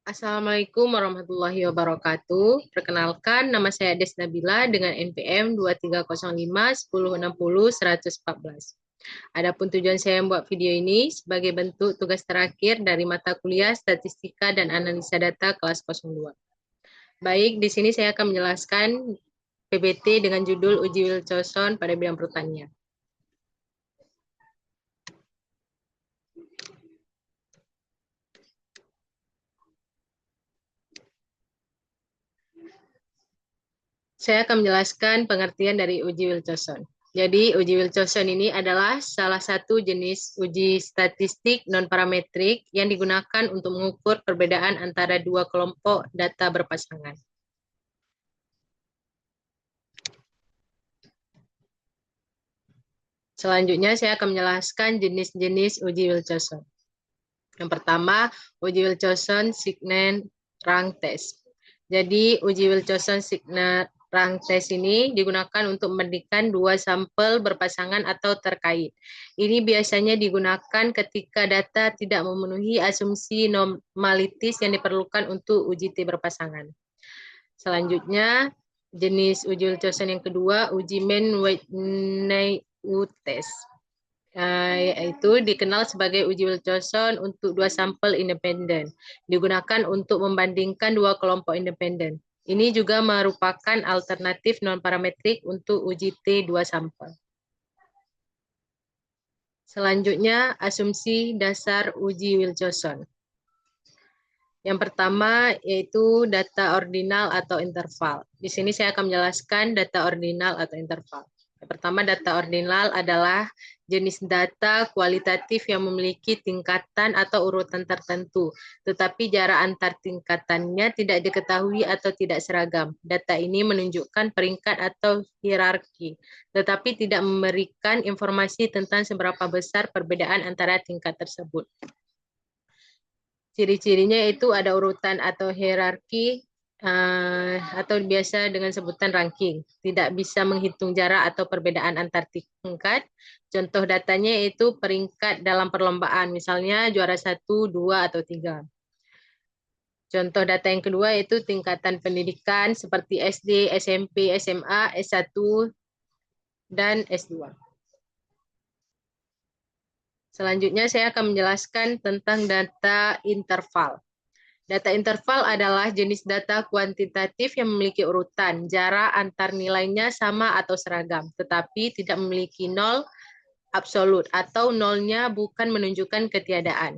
Assalamualaikum warahmatullahi wabarakatuh. Perkenalkan, nama saya Des Nabila dengan NPM 2305 1060 114. Adapun tujuan saya membuat video ini sebagai bentuk tugas terakhir dari mata kuliah Statistika dan Analisa Data kelas 02. Baik, di sini saya akan menjelaskan PBT dengan judul Uji Wilson pada bidang pertanian. Saya akan menjelaskan pengertian dari uji Wilson. Jadi, uji Wilson ini adalah salah satu jenis uji statistik non-parametrik yang digunakan untuk mengukur perbedaan antara dua kelompok data berpasangan. Selanjutnya, saya akan menjelaskan jenis-jenis uji Wilson. Yang pertama, uji Wilson-Signet Rank Test. Jadi, uji Wilson-Signet Rank Test ini digunakan untuk membandingkan dua sampel berpasangan atau terkait. Ini biasanya digunakan ketika data tidak memenuhi asumsi normalitis yang diperlukan untuk uji T berpasangan. Selanjutnya, jenis uji Wilson yang kedua, uji Mann-Whitney test. Yaitu dikenal sebagai uji Wilson untuk dua sampel independen. Digunakan untuk membandingkan dua kelompok independen. Ini juga merupakan alternatif non-parametrik untuk uji T dua sampel. Selanjutnya, asumsi dasar uji Wilson. Yang pertama yaitu data ordinal atau interval. Di sini saya akan menjelaskan data ordinal atau interval. Yang pertama, data ordinal adalah jenis data kualitatif yang memiliki tingkatan atau urutan tertentu, tetapi jarak antar tingkatannya tidak diketahui atau tidak seragam. Data ini menunjukkan peringkat atau hierarki, tetapi tidak memberikan informasi tentang seberapa besar perbedaan antara tingkat tersebut. Ciri-cirinya itu ada urutan atau hierarki, atau biasa dengan sebutan ranking. Tidak bisa menghitung jarak atau perbedaan antar tingkat. Contoh datanya itu peringkat dalam perlombaan, misalnya juara 1, 2, atau 3. Contoh data yang kedua itu tingkatan pendidikan seperti SD, SMP, SMA, S1, dan S2. Selanjutnya saya akan menjelaskan tentang data interval. Data interval adalah jenis data kuantitatif yang memiliki urutan, jarak antar nilainya sama atau seragam, tetapi tidak memiliki nol absolut atau nolnya bukan menunjukkan ketiadaan.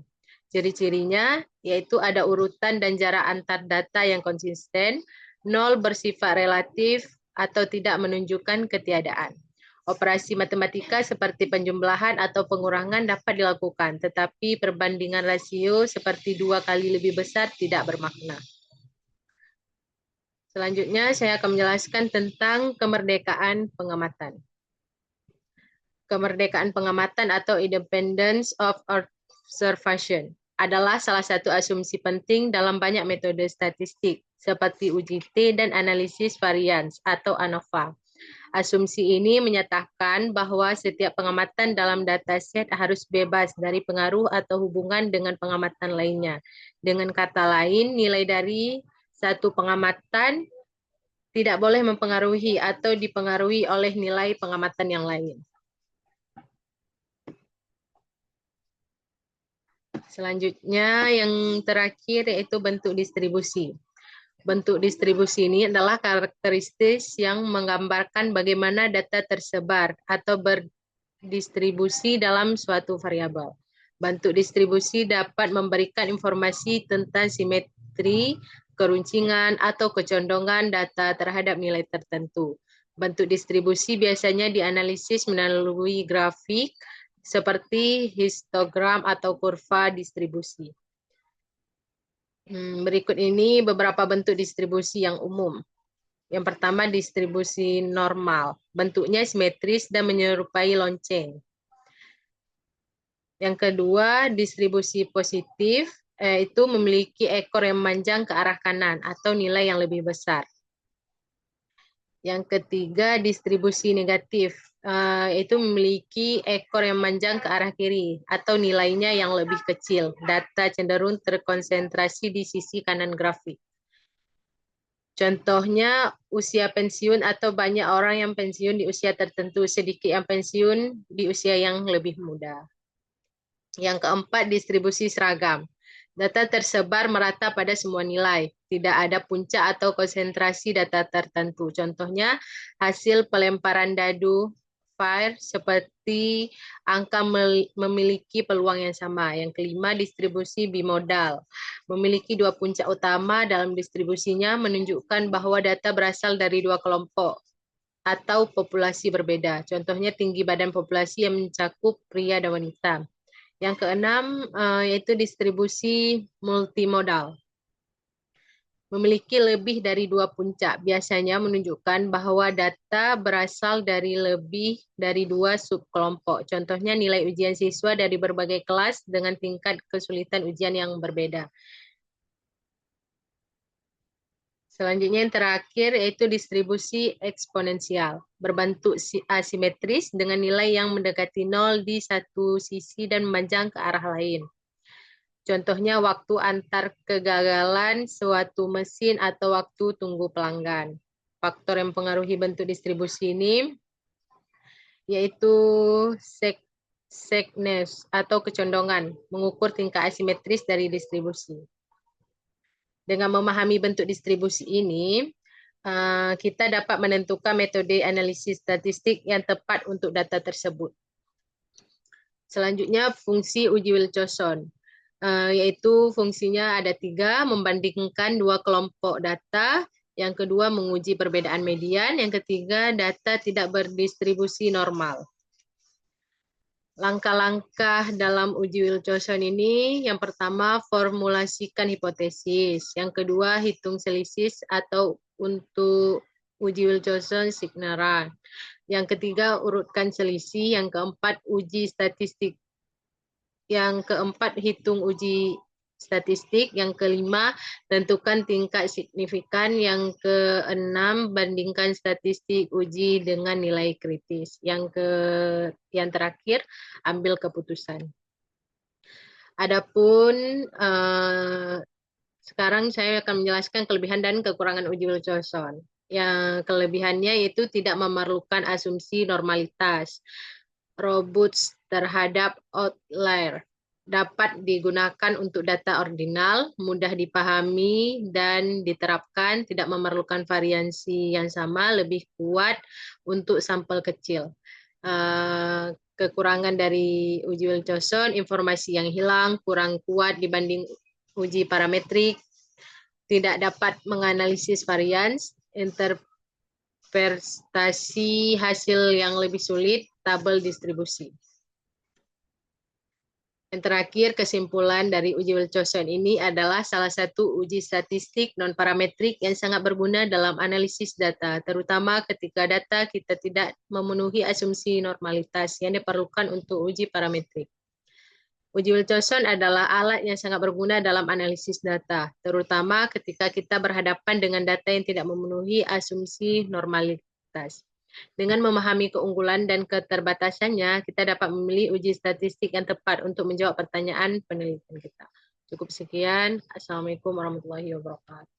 Ciri-cirinya yaitu ada urutan dan jarak antar data yang konsisten, nol bersifat relatif atau tidak menunjukkan ketiadaan. Operasi matematika seperti penjumlahan atau pengurangan dapat dilakukan, tetapi perbandingan rasio seperti 2 kali lebih besar tidak bermakna. Selanjutnya, saya akan menjelaskan tentang kemerdekaan pengamatan. Kemerdekaan pengamatan atau independence of observation adalah salah satu asumsi penting dalam banyak metode statistik, seperti uji T dan analisis varians atau ANOVA. Asumsi ini menyatakan bahwa setiap pengamatan dalam dataset harus bebas dari pengaruh atau hubungan dengan pengamatan lainnya. Dengan kata lain, nilai dari satu pengamatan tidak boleh mempengaruhi atau dipengaruhi oleh nilai pengamatan yang lain. Selanjutnya, yang terakhir yaitu bentuk distribusi. Bentuk distribusi ini adalah karakteristik yang menggambarkan bagaimana data tersebar atau berdistribusi dalam suatu variabel. Bentuk distribusi dapat memberikan informasi tentang simetri, keruncingan, atau kecondongan data terhadap nilai tertentu. Bentuk distribusi biasanya dianalisis melalui grafik seperti histogram atau kurva distribusi. Berikut ini beberapa bentuk distribusi yang umum. Yang pertama, distribusi normal. Bentuknya simetris dan menyerupai lonceng. Yang kedua, distribusi positif, itu memiliki ekor yang memanjang ke arah kanan atau nilai yang lebih besar. Yang ketiga, distribusi negatif. itu memiliki ekor yang memanjang ke arah kiri atau nilainya yang lebih kecil. Data cenderung terkonsentrasi di sisi kanan grafik. Contohnya usia pensiun atau banyak orang yang pensiun di usia tertentu, sedikit yang pensiun di usia yang lebih muda. Yang keempat, distribusi seragam. Data tersebar merata pada semua nilai. Tidak ada puncak atau konsentrasi data tertentu. Contohnya, hasil pelemparan dadu fire seperti angka memiliki peluang yang sama. Yang kelima, distribusi bimodal. Memiliki dua puncak utama dalam distribusinya menunjukkan bahwa data berasal dari dua kelompok atau populasi berbeda. Contohnya tinggi badan populasi yang mencakup pria dan wanita. Yang keenam yaitu distribusi multimodal. Memiliki lebih dari dua puncak, biasanya menunjukkan bahwa data berasal dari lebih dari dua subkelompok. Contohnya nilai ujian siswa dari berbagai kelas dengan tingkat kesulitan ujian yang berbeda. Selanjutnya yang terakhir yaitu distribusi eksponensial. Berbentuk asimetris dengan nilai yang mendekati nol di satu sisi dan memanjang ke arah lain. Contohnya waktu antar kegagalan suatu mesin atau waktu tunggu pelanggan. Faktor yang mempengaruhi bentuk distribusi ini yaitu sequence atau kecondongan, mengukur tingkat asimetris dari distribusi. Dengan memahami bentuk distribusi ini, kita dapat menentukan metode analisis statistik yang tepat untuk data tersebut. Selanjutnya, fungsi uji Wilson. Yaitu fungsinya ada 3, membandingkan dua kelompok data, yang kedua menguji perbedaan median, yang ketiga data tidak berdistribusi normal. Langkah-langkah dalam uji Wilson ini, yang pertama formulasikan hipotesis, yang kedua hitung selisih atau untuk uji Wilson signaran, yang ketiga urutkan selisih, yang keempat uji statistik. Yang keempat, hitung uji statistik. Yang kelima, tentukan tingkat signifikan. Yang keenam, bandingkan statistik uji dengan nilai kritis. Yang terakhir, ambil keputusan. Adapun sekarang saya akan menjelaskan kelebihan dan kekurangan uji Wilson. Yang kelebihannya yaitu tidak memerlukan asumsi normalitas, robust terhadap outlier, dapat digunakan untuk data ordinal, mudah dipahami dan diterapkan, tidak memerlukan variansi yang sama, lebih kuat untuk sampel kecil. Kekurangan dari uji Wilson, informasi yang hilang, kurang kuat dibanding uji parametrik, tidak dapat menganalisis varians, interpretasi hasil yang lebih sulit, tabel distribusi. Yang terakhir, kesimpulan dari uji Wilson ini adalah salah satu uji statistik non-parametrik yang sangat berguna dalam analisis data, terutama ketika data kita tidak memenuhi asumsi normalitas yang diperlukan untuk uji parametrik. Uji Wilson adalah alat yang sangat berguna dalam analisis data, terutama ketika kita berhadapan dengan data yang tidak memenuhi asumsi normalitas. Dengan memahami keunggulan dan keterbatasannya, kita dapat memilih uji statistik yang tepat untuk menjawab pertanyaan penelitian kita. Cukup sekian. Assalamualaikum warahmatullahi wabarakatuh.